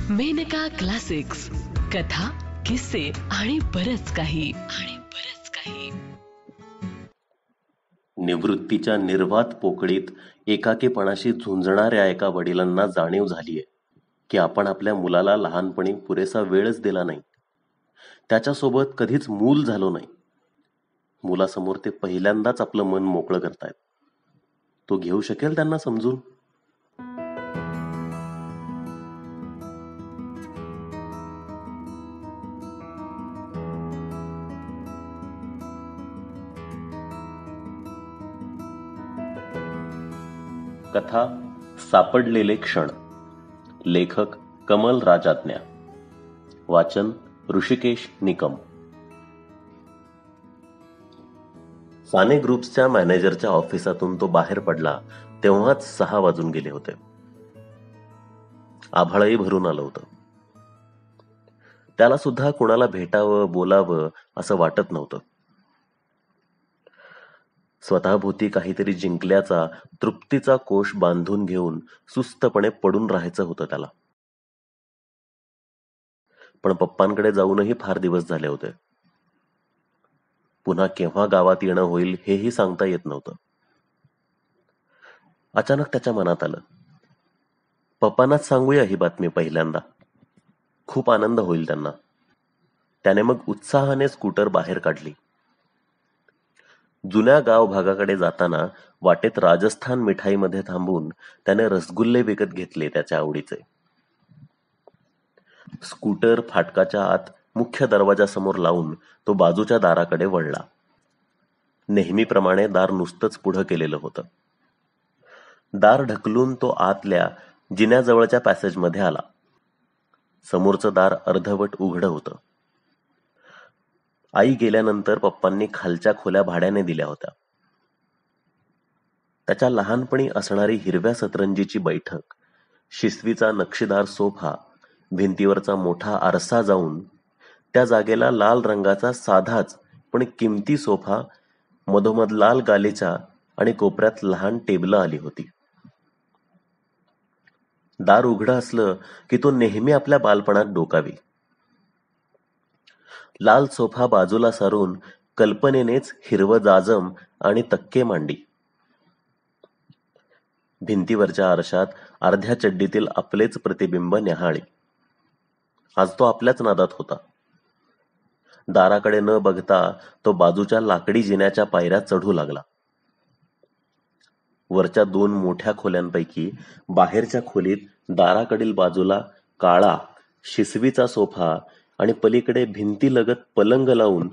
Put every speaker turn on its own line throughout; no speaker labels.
Maneka classics, कथा, किस्से आणि बरच काही.
निवृत्तीच्या निर्वात पोकळीत एकाकीपणाशी झुंजणाऱ्या एका वडिलांना जाणीव झालीये की आपण आपल्या मुलाला लहानपणी पुरेसा वेळच दिला नाही. त्याच्यासोबत कधीच मूल झालो नाही. मुलासमोर ते पहिल्यांदाच आपलं मन मोकळं करतायत. तो घेऊ शकेल त्यांना समजून? कथा सापडलेले क्षण. लेखक कमल राजाज्ञा. वाचन ऋषिकेश निकम. साने ग्रुप्सच्या मॅनेजरच्या ऑफिसातून तो बाहेर पडला तेव्हाच 6 वाजून गेले होते. आभाळही भरून आलं होतं. त्याला सुद्धा कुणाला भेटावं बोलावं असं वाटत नव्हतं. स्वतःभोवती काहीतरी जिंकल्याचा तृप्तीचा कोश बांधून घेऊन सुस्तपणे पडून राहायचं होतं त्याला. पण पप्पांकडे जाऊनही फार दिवस झाले होते. पुन्हा केव्हा गावात येणं होईल हेही सांगता येत नव्हतं. अचानक त्याच्या मनात आलं, पप्पांनाच सांगूया ही बातमी पहिल्यांदा. खूप आनंद होईल त्यांना. त्याने मग उत्साहाने स्कूटर बाहेर काढली. जुन्या गाव भागाकडे जाताना वाटेत राजस्थान मिठाईमध्ये थांबून त्याने रसगुल्ले विकत घेतले त्याच्या आवडीचे. स्कूटर फाटकाच्या आत मुख्य दरवाजासमोर लावून तो बाजूच्या दाराकडे वळला. नेहमीप्रमाणे दार नुसतंच पुढं केलेलं होतं. दार ढकलून तो आतल्या जिन्याजवळच्या पॅसेजमध्ये आला. समोरचं दार अर्धवट उघडं होतं. आई गेल्यानंतर पप्पांनी खालच्या खोल्या भाड्याने दिल्या होत्या. त्याच्या लहानपणी असणारी हिरव्या सतरंजीची बैठक, शिसवीचा नक्षीदार सोफा, भिंतीवरचा मोठा आरसा जाऊन त्या जागेला लाल रंगाचा साधाच पण किमती सोफा, मधोमध लाल गालिचा आणि कोपऱ्यात लहान टेबलं आली होती. दार उघडं असलं की तो नेहमी आपल्या बालपणात डोकावी. लाल सोफा बाजूला सारून कल्पनेनेच हिरवं जाजम आणि तक्के मांडी. भिंतीवरच्या आरशात अर्ध्या चड्डीतील आपलेच प्रतिबिंब न्याहाळी. आज तो आपल्याच नादात होता. दाराकडे न बघता तो बाजूच्या लाकडी जिन्याच्या पायऱ्या चढू लागला. वरच्या 2 मोठ्या खोल्यांपैकी बाहेरच्या खोलीत दाराकडील बाजूला काळा शिसवीचा सोफा आणि पलीकडे भिंतीलगत पलंग लावून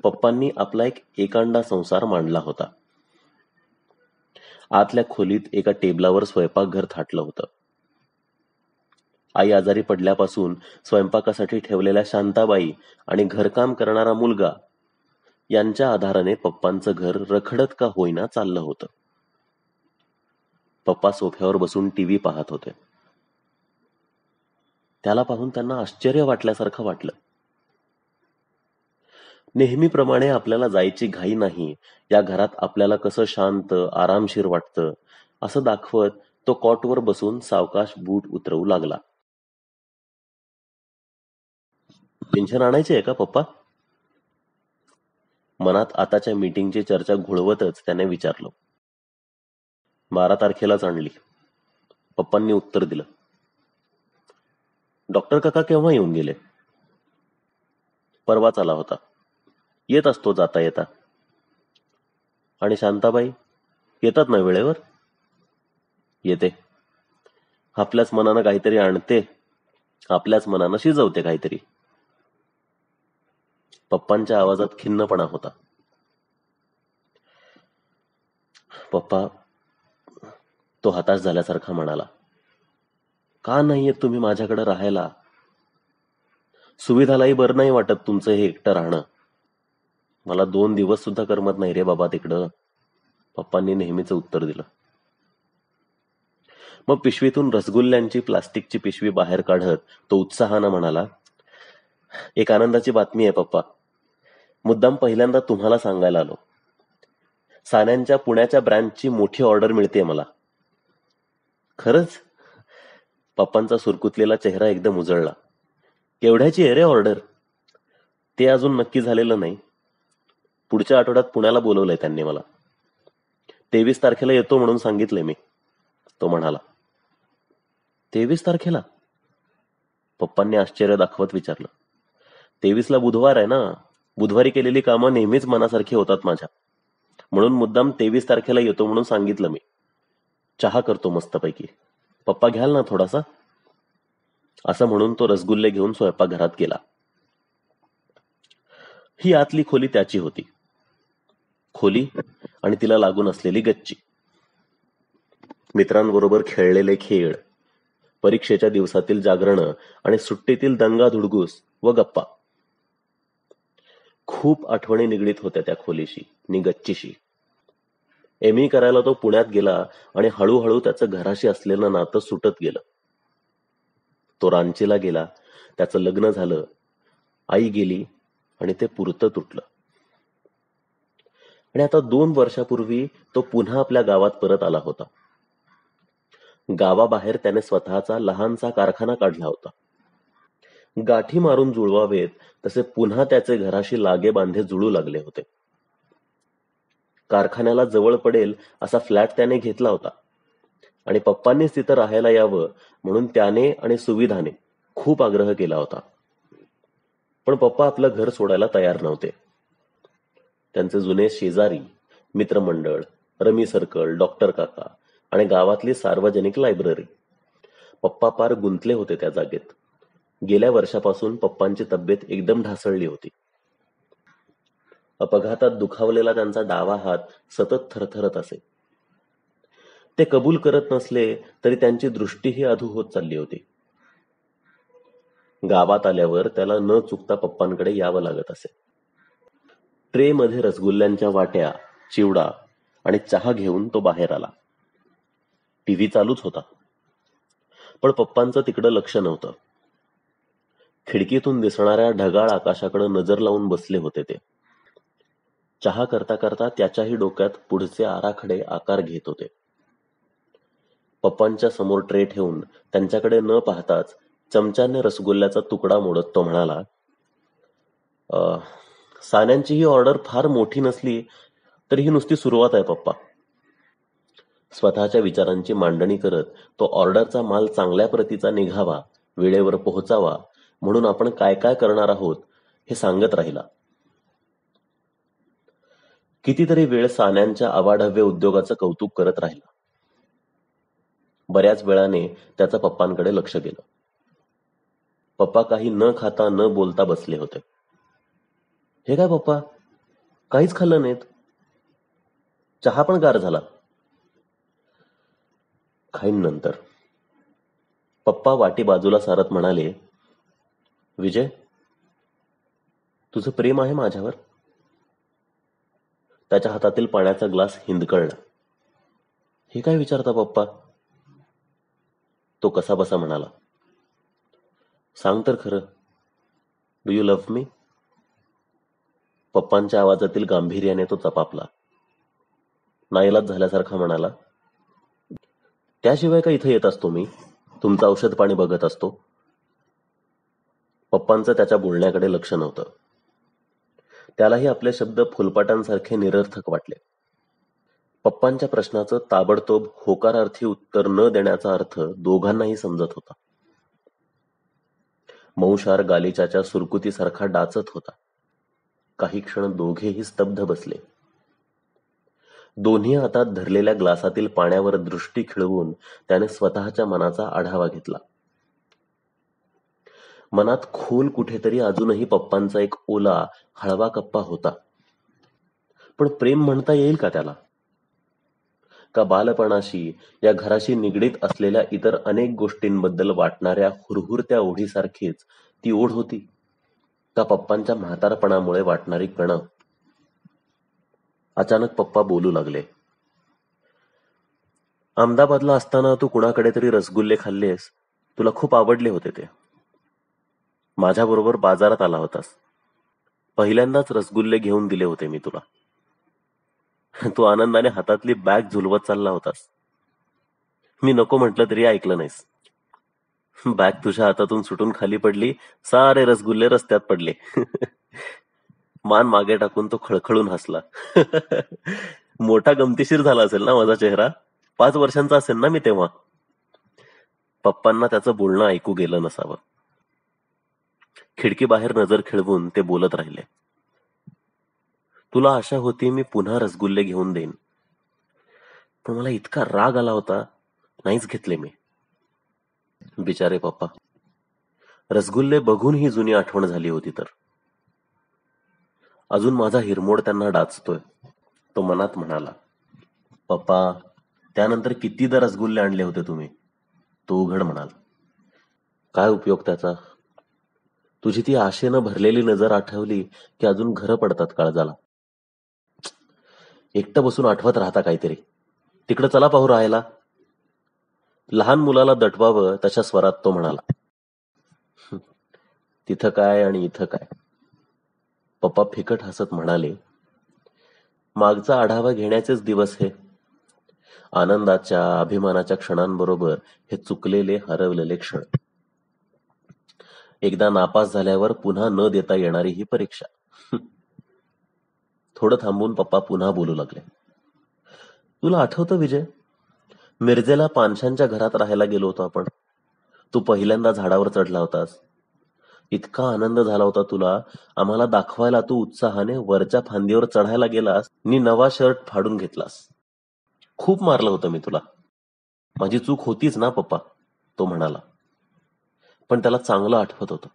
पप्पांनी आपला एक एकांडा संसार मांडला होता. आतल्या खोलीत एका टेबलावर स्वयंपाकघर थाटलं होतं. आई आजारी पडल्यापासून स्वयंपाकासाठी ठेवलेल्या शांताबाई आणि घरकाम करणारा मुलगा यांच्या आधाराने पप्पांचं घर रखडत का होईना चाललं होतं. पप्पा सोफ्यावर बसून टीव्ही पाहत होते. त्याला पाहून त्यांना आश्चर्य वाटल्यासारखं वाटलं. नेहमीप्रमाणे आपल्याला जायची घाई नाही, या घरात आपल्याला कसं शांत आरामशीर वाटतं असं दाखवत तो कॉटवर बसून सावकाश बूट उतरवू लागला. पेन्शन आणायची आहे का पप्पा? मनात आताच्या मीटिंगची चर्चा घोळवतच त्याने विचारलं. 12 तारखेलाच आणली, पप्पांनी उत्तर दिलं. डॉक्टर काका केव्हा येऊन गेले? परवाच आला होता. येत असतो जाता येता. आणि शांताबाई येतात ना वेळेवर? येते. आपल्याच मनानं काहीतरी आणते, आपल्याच मनानं शिजवते काहीतरी. पप्पांच्या आवाजात खिन्नपणा होता. पप्पा, तो हताश झाल्यासारखा म्हणाला, का नाही येत तुम्ही माझ्याकडे राहायला? सुविधालाही बरं नाही वाटत तुमचं हे एकटं राहणं. मला 2 दिवस सुद्धा करमत नाही रे बाबा तिकडं, पप्पांनी नेहमीच उत्तर दिलं. मग पिशवीतून रसगुल्ल्यांची प्लास्टिकची पिशवी बाहेर काढत तो उत्साहानं म्हणाला, एक आनंदाची बातमी आहे पप्पा. मुद्दाम पहिल्यांदा तुम्हाला सांगायला आलो. सान्यांच्या पुण्याच्या ब्रँचची मोठी ऑर्डर मिळते मला. खरंच? पप्पांचा सुरकुतलेला चेहरा एकदम उजळला. केवढ्याची आहे रे ऑर्डर? ते अजून नक्की झालेलं नाही. पुढच्या आठवड्यात पुण्याला बोलवलंय त्यांनी मला. 23 तारखेला येतो म्हणून सांगितलंय मी, तो म्हणाला. 23 तारखेला? पप्पांनी आश्चर्य दाखवत विचारलं. 23ला बुधवार आहे ना. बुधवारी केलेली कामं नेहमीच मनासारखी होतात माझ्या, म्हणून मुद्दाम 23 तारखेला येतो म्हणून सांगितलं मी. चहा करतो मस्तपैकी, पप्पा घ्याल ना थोडासा? असं म्हणून तो रसगुल्ले घेऊन स्वयंपाकघरात गेला. ही आतली खोली त्याची होती. खोली आणि तिला लागून असलेली गच्ची. मित्रांबरोबर खेळलेले खेळ, परीक्षेच्या दिवसातील जागरणं आणि सुट्टीतील दंगा धुडगूस व गप्पा. खूप आठवणी निगडीत होत्या त्या खोलीशी नि गच्चीशी. एमई करायला तो पुण्यात गेला आणि हळूहळू त्याचं घराशी असलेलं नातं सुटत गेलं. तो रांचीला गेला, त्याचं लग्न झालं, आई गेली आणि ते पुरतं तुटलं. आणि आता 2 वर्षापूर्वी तो पुन्हा आपल्या गावात परत आला होता. गावाबाहेर त्याने स्वतःचा लहानसा कारखाना काढला होता. गाठी मारून जुळवावेत तसे पुन्हा त्याचे घराशी लागे बांधे जुळू लागले होते. कारखान्याला जवळ पडेल असा फ्लॅट त्याने घेतला होता आणि पप्पांनीच तिथं राहायला यावं म्हणून त्याने आणि सुविधाने खूप आग्रह केला होता. पण पप्पा आपलं घर सोडायला तयार नव्हते. त्यांचे जुने शेजारी, मित्रमंडळ, रमी सर्कल, डॉक्टर काका आणि गावातली सार्वजनिक लायब्ररी, पप्पा पार गुंतले होते त्या जागेत. गेल्या वर्षापासून पप्पांची तब्येत एकदम ढासळली होती. अपघातात दुखावलेला त्यांचा डावा हात सतत थरथरत असे. ते कबूल करत नसले तरी त्यांची दृष्टीही अधू होत चालली होती. गावात आल्यावर त्याला न चुकता पप्पांकडे यावं लागत असे. ट्रे मध्ये रसगुल्ल्यांच्या वाट्या, चिवडा आणि चहा घेऊन तो बाहेर आला. टीव्ही चालूच होता, पण पप्पांचं तिकडं लक्ष नव्हतं. खिडकीतून दिसणाऱ्या ढगाळ आकाशाकडे नजर लावून बसले होते ते. चहा करता करता त्याच्याही डोक्यात पुढचे आराखडे आकार घेत होते. पप्पांच्या समोर ट्रे ठेवून त्यांच्याकडे न पाहताच चमच्याने रसगुल्ल्याचा तुकडा मोडत तो म्हणाला, सान्यांची ही ऑर्डर फार मोठी नसली तरी ही नुसती सुरुवात आहे पप्पा. स्वतःच्या विचारांची मांडणी करत तो ऑर्डरचा माल चांगल्या प्रतीचा निघावा, वेळेवर पोहोचावा म्हणून आपण काय काय करणार आहोत हे सांगत राहिला. कितीतरी वेळ सान्यांच्या अवाढव्य उद्योगाचं कौतुक करत राहिला. बऱ्याच वेळाने त्याचा पप्पांकडे लक्ष गेलं. पप्पा काही न खाता न बोलता बसले होते. हे काय पप्पा, काहीच खाल्लं नाहीत? चहा पण गार झाला. खाईन नंतर. पप्पा वाटी बाजूला सारत म्हणाले, विजय, तुझं प्रेम आहे माझ्यावर? त्याच्या हातातील पाण्याचा ग्लास हिंदकळला. हे काय विचारता पप्पा? तो कसा बसा म्हणाला, सांग तर खरं, डू यू लव्ह मी? पप्पांच्या आवाजातील गांभीर्याने तो चपापला. नाईलाज झाल्यासारखा म्हणाला, त्याशिवाय का इथे येत असतो मी? तुमचं औषध पाणी बघत असतो. पप्पांचं त्याच्या बोलण्याकडे लक्ष नव्हतं. त्यालाही आपले शब्द फुलपाटांसारखे निरर्थक वाटले. पप्पांच्या प्रश्नाचं ताबडतोब होकारार्थी उत्तर न देण्याचा अर्थ दोघांनाही समजत होता. मौशार गालिचाच्या सुरकुतीसारखा डाचत होता. काही क्षण दोघेही स्तब्ध बसले. दोन्ही हातात धरलेल्या ग्लासातील पाण्यावर दृष्टी खिळवून त्याने स्वतःच्या मनाचा आढावा घेतला. मनात खोल कुठेतरी अजूनही पप्पांचा एक ओला, हळवा कप्पा होता. पण प्रेम म्हणता येईल का त्याला? का बालपणाशी, या घराशी निगडीत असलेल्या इतर अनेक गोष्टींबद्दल वाटणाऱ्या हुरहुरत्या ओढीसारखीच ती ओढ होती? का पप्पांच्या म्हातारपणामुळे वाटणारी कणव? अचानक पप्पा बोलू लागले, अहमदाबादला असताना तू कुणाकडे तरी रसगुल्ले खाल्लेस, तुला खूप आवडले होते ते. माझ्याबरोबर बाजारात आला होतास. पहिल्यांदाच रसगुल्ले घेऊन दिले होते मी तुला. तू आनंदाने हातातली बॅग झुलवत चालला होतास. मी नको म्हटलं तरी ऐकलं नाहीस. बॅग तुझ्या हातातून सुटून खाली पडली, सारे रसगुल्ले रस्त्यात पडले. मान मागे टाकून तो खळखळून हसला. मोठा गमतीशीर झाला असेल ना माझा चेहरा. 5 वर्षांचा असेल ना मी तेव्हा. पप्पांना त्याचं बोलणं ऐकू गेलं नसावं. खिडकीबाहेर नजर खेळवून ते बोलत राहिले. तुला आशा होती मी पुन्हा रसगुल्ले घेऊन देईन, पण मला इतका राग आला होता, नाहीच घेतले मी. बिचारे पप्पा. रसगुल्ले बघून ही जुनी आठवण झाली होती तर. अजून माझा हिरमोड त्यांना डाचतोय. तो मनात म्हणाला. पप्पा, त्यानंतर कितीदा रसगुल्ले आणले होते तुम्ही? तो उघड म्हणाला. काय उपयोग त्याचा? तुझी ती आशेनं भरलेली नजर आठवली की अजून घरं पडतात काळजाला. एकटं बसून आठवत राहता काहीतरी. तिकडं चला पाहू राहायला. लहान मुलाला दटवावं तशा स्वरात तो म्हणाला. तिथं काय आणि इथं काय? पप्पा फिकट हसत म्हणाले. मागचा आढावा घेण्याचेच दिवस हे. आनंदाच्या, अभिमानाच्या क्षणांबरोबर हे चुकलेले, हरवलेले क्षण. एकदा नापास झाल्यावर पुन्हा न देता येणारी ही परीक्षा. थोडं थांबून पप्पा पुन्हा बोलू लागले. तुला आठवतं विजय, मिरजेला पानशांच्या घरात राहायला गेलो होतो आपण. तू पहिल्यांदा झाडावर चढला होतास. इतका आनंद झाला होता तुला आम्हाला दाखवायला. तू उत्साहाने वरच्या फांदीवर चढायला गेलास नि नवा शर्ट फाडून घेतलास. खूप मारलं होतं मी तुला. माझी चूक होतीच ना पप्पा, तो म्हणाला. पण त्याला चांगलं आठवत होतं.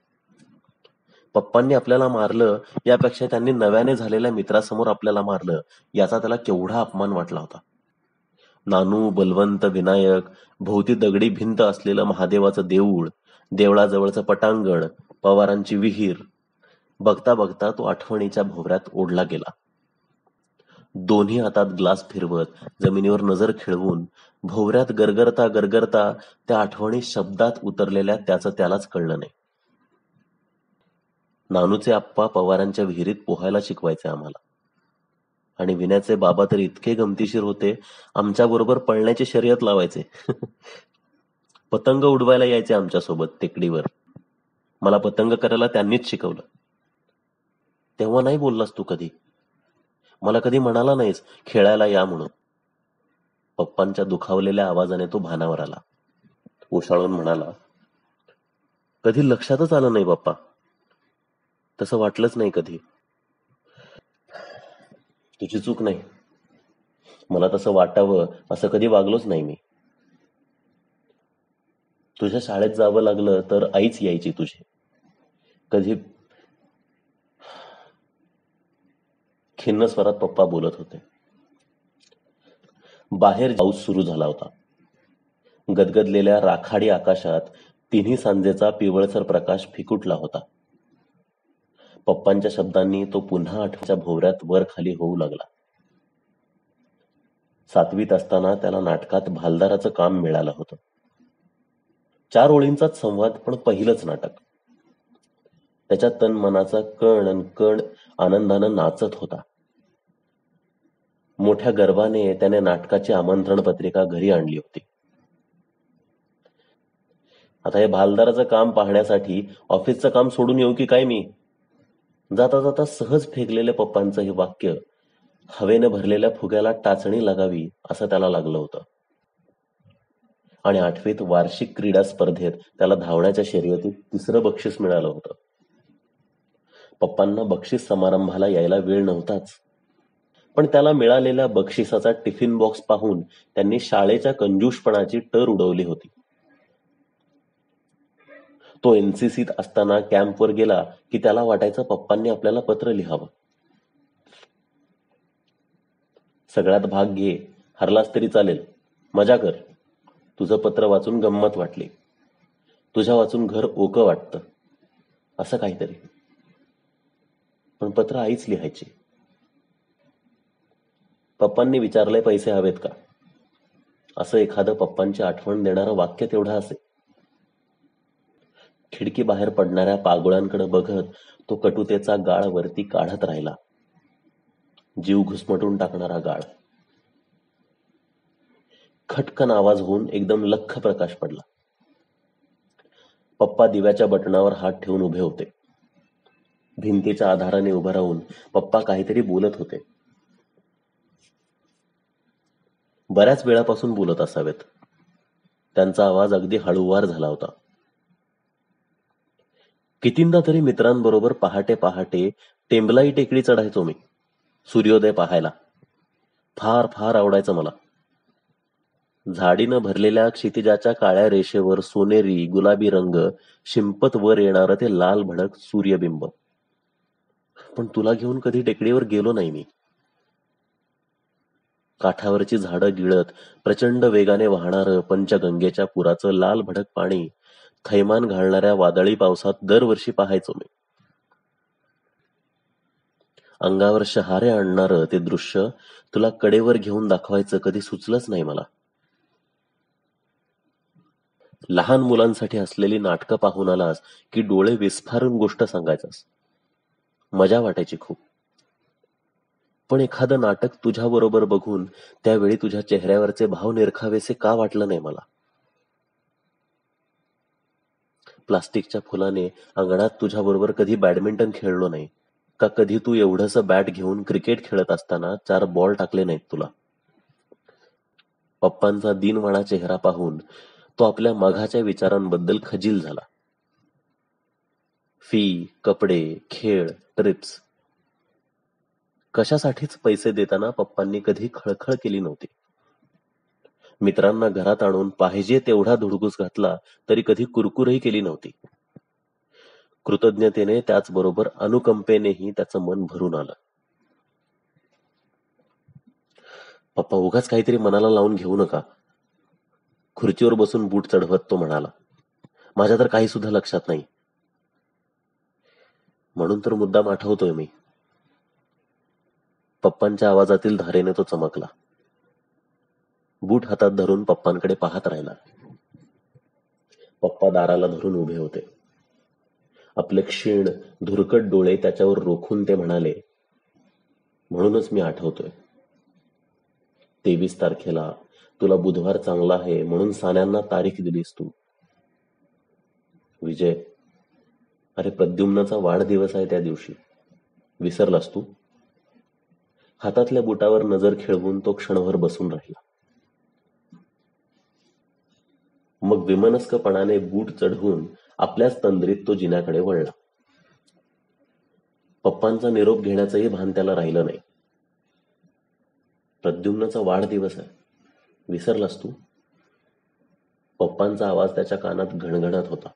पप्पांनी आपल्याला मारलं यापेक्षा त्यांनी नव्याने झालेल्या मित्रासमोर आपल्याला मारलं याचा त्याला केवढा अपमान वाटला होता. नानू, बलवंत, विनायक, भोवती दगडी भिंत असलेलं महादेवाचं देऊळ, देवळाजवळचं पटांगण, पवारांची विहीर. बघता बघता तो आठवणीच्या भोवऱ्यात ओढला गेला. दोन्ही हातात ग्लास फिरवत, जमिनीवर नजर खेळवून, भोवऱ्यात गरगरता गरगरता त्या आठवणी शब्दात उतरलेल्या त्याचं त्यालाच कळलं नाही. नानूचे आप्पा पवारांच्या विहिरीत पोहायला शिकवायचे आम्हाला. आणि विण्याचे बाबा तर इतके गमतीशीर होते, आमच्या बरोबर पळण्याची शर्यत लावायचे. पतंग उडवायला यायचे आमच्यासोबत टेकडीवर. मला पतंग करायला त्यांनीच शिकवलं. तेव्हा नाही बोललास तू कधी. मला कधी म्हणाला नाहीस खेळायला या म्हणून. पप्पांच्या दुखावलेल्या आवाजाने तो भानावर आला. ओशाळून म्हणाला. कधी लक्षातच आलं नाही बाप्पा. तसं वाटलंच नाही कधी. तुझी चूक नाही. मला तसं वाटावं असं कधी वागलोच नाही मी. तुझ्या शाळेत जावं लागलं तर आईच यायची तुझी. कधी. खिन्न स्वरात पप्पा बोलत होते. बाहेर पाऊस सुरू झाला होता. गदगदलेल्या राखाडी आकाशात तिन्ही सांजेचा पिवळसर प्रकाश फिकुटला होता. पप्पांच्या शब्दांनी तो पुन्हा आठवणीच्या भोवऱ्यात वर खाली होऊ लागला. 7वीत असताना त्याला नाटकात भालदाराचं काम मिळालं होतं. 4 ओळींचाच संवाद, पण पहिलंच नाटक. त्याच्या तन मनाचा कण अन कण आनंदानं नाचत होता. मोठ्या गर्वाने त्याने नाटकाची आमंत्रण पत्रिका घरी आणली होती. आता हे भालदाराचं काम पाहण्यासाठी ऑफिसचं काम सोडून येऊ की काय मी? जाता जाता सहज फेकलेल्या पप्पांचं हे वाक्य हवेने भरलेल्या फुग्याला टाचणी लागावी असं त्याला लागलं होतं. आणि 8वीत वार्षिक क्रीडा स्पर्धेत त्याला धावण्याच्या शर्यतीत 3रं बक्षीस मिळालं होतं. पप्पांना बक्षीस समारंभाला यायला वेळ नव्हताच, पण त्याला मिळालेल्या बक्षिसाचा टिफिन बॉक्स पाहून त्यांनी शाळेच्या कंजूषपणाची टर उडवली होती. तो एनसीसीत असताना कॅम्पवर गेला की त्याला वाटायचं पप्पांनी आपल्याला पत्र लिहावं. सगळ्यात भाग घे, हरलास तरी चालेल, मजा कर. तुझं पत्र वाचून गंमत वाटली. तुझ्या वाचून घर ओकं वाटतं, असं काहीतरी. पण पत्र आईच लिहायची. पप्पांनी विचारले पैसे हवेत का, असं एखादं पप्पांची आठवण देणारं वाक्य तेवढं असे. खिडकी बाहेर पडणाऱ्या पागोळ्यांकडे बघत तो कटुतेचा गाळ वरती काढत राहिला. जीव घुसमटून टाकणारा गाळ. खटकन आवाज होऊन एकदम लख्ख प्रकाश पडला. पप्पा दिव्याच्या बटणावर हात ठेवून उभे होते. भिंतीच्या आधाराने उभं राहून पप्पा काहीतरी बोलत होते. बऱ्याच वेळापासून बोलत असावेत. त्यांचा आवाज अगदी हळूवार झाला होता. कितींदा तरी मित्रांबरोबर पहाटे पहाटे टेंबलाई टेकडी चढायचो मी, सूर्योदय पाहायला. फार फार आवडायचं मला. झाडीनं भरलेल्या क्षितिजाच्या काळ्या रेषेवर सोनेरी गुलाबी रंग शिंपत वर येणारं ते लाल भडक सूर्यबिंब. पण तुला घेऊन कधी टेकडीवर गेलो नाही मी. काठावरची झाडं गिळत प्रचंड वेगाने वाहणारं पंचगंगेच्या पुराचं लाल भडक पाणी थैमान घालणाऱ्या वादळी पावसात दरवर्षी पाहायचो मी. अंगावर शहारे आणणारं ते दृश्य तुला कडेवर घेऊन दाखवायचं कधी सुचलंच नाही मला. लहान मुलांसाठी असलेली नाटकं पाहून आलास की डोळे विस्फारून गोष्ट सांगायचास. मजा वाटायची खूप. पण एखादं नाटक तुझ्याबरोबर बघून त्यावेळी तुझ्या चेहऱ्यावरचे भाव निरखावेसे का वाटलं नाही मला. प्लास्टिकच्या फुलाने अंगणात तुझ्याबरोबर कधी बॅडमिंटन खेळलो नाही का कधी तू एवढंसं बॅट घेऊन क्रिकेट खेळत असताना 4 बॉल टाकले नाहीत तुला. पप्पांचा दिनवाणा चेहरा पाहून तो आपल्या मघाच्या विचारांबद्दल खजील झाला. फी, कपडे, खेळ, ट्रिप्स, कशासाठीच पैसे देताना पप्पांनी कधी खळखळ केली नव्हती. मित्रांना घरात आणून पाहिजे तेवढा धुडगूस घातला तरी कधी कुरकुरही केली नव्हती. कृतज्ञतेने त्याचबरोबर अनुकंपेनेही त्याचं मन भरून आलं. पप्पा उगाच काहीतरी मनाला लावून घेऊ नका, खुर्चीवर बसून बूट चढवत तो म्हणाला. माझ्या तर काही सुद्धा लक्षात नाही. म्हणून तर मुद्दाम आठवतोय मी. पप्पांच्या आवाजातील धारेने तो चमकला. बूट हातात धरून पप्पांकडे पाहत राहिला. पप्पा दाराला धरून उभे होते. आपले क्षीण धुरकट डोळे त्याच्यावर रोखून ते म्हणाले, म्हणूनच मी आठवतोय. 23 तारखेला तुला बुधवार चांगला आहे म्हणून सान्यांना तारीख दिलीस तू. विजय, अरे प्रद्युम्नाचा वाढदिवस आहे त्या दिवशी. विसरलास तू. हातातल्या बुटावर नजर खेळवून तो क्षणभर बसून राहिला. मग विमनस्कपणाने बूट चढवून आपल्याच तंद्रीत तो जिन्याकडे वळला. पप्पांचा निरोप घेण्याचंही भान त्याला राहिलं नाही. प्रद्युम्नाचा वाढदिवस आहे, विसरलास तू. पप्पांचा आवाज त्याच्या कानात घणघणत होता.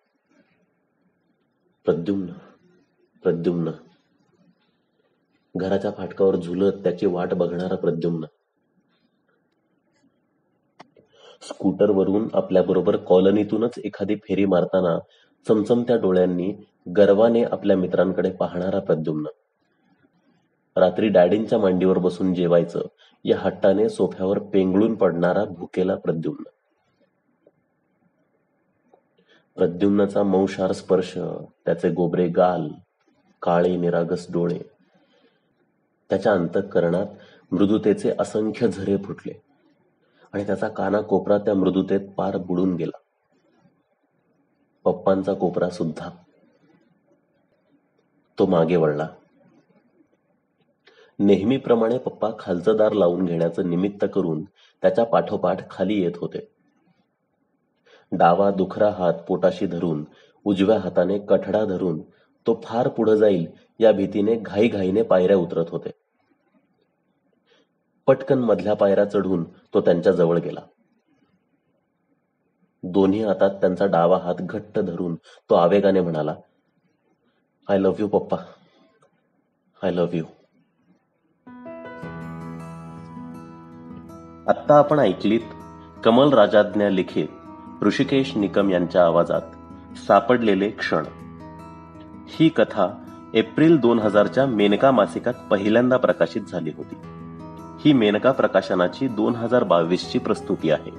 प्रद्युम्न, प्रद्युम्न. घराच्या फाटकावर झुलत त्याची वाट बघणारा प्रद्युम्न. स्कूटरवरून आपल्याबरोबर कॉलनीतूनच एखादी फेरी मारताना चमचमत्या डोळ्यांनी गर्वाने आपल्या मित्रांकडे पाहणारा प्रद्युम्न. रात्री डॅडींच्या मांडीवर बसून जेवायचं या हट्टाने सोफ्यावर पेंगळून पडणारा भुकेला प्रद्युम्न. प्रद्युम्नाचा मौशार स्पर्श, त्याचे गोबरे गाल, काळे निरागस डोळे. त्याच्या अंतःकरणात मृदुतेचे असंख्य झरे फुटले आणि त्याचा कानाकोपरा त्या मृदुतेत पार बुडून गेला. पप्पांचा कोपरा सुद्धा. तो मागे वळला. नेहमीप्रमाणे पप्पा खालचं दार लावून घेण्याचं निमित्त करून त्याच्या पाठोपाठ खाली येत होते. डावा दुखरा हात पोटाशी धरून उजव्या हाताने कठडा धरून तो फार पुढे जाईल या भीतीने घाईघाईने पायऱ्या उतरत होते. पटकन मधल्या पायऱ्या चढून तो त्यांच्या जवळ गेला. दोन्ही हातात त्यांचा डावा हात घट्ट धरून तो आवेगाने म्हणाला, आय लव्ह यू पप्पा, आय लव्ह यू. आत्ता आपण ऐकलीत कमल राजाज्ञा लिखित ऋषिकेश निकम यांच्या आवाजात सापडलेले क्षण. ही कथा एप्रिल 2000च्या मेनका मासिकात पहिल्यांदा प्रकाशित झाली होती. ही मेनका प्रकाशनाची 2022ची प्रस्तुती आहे.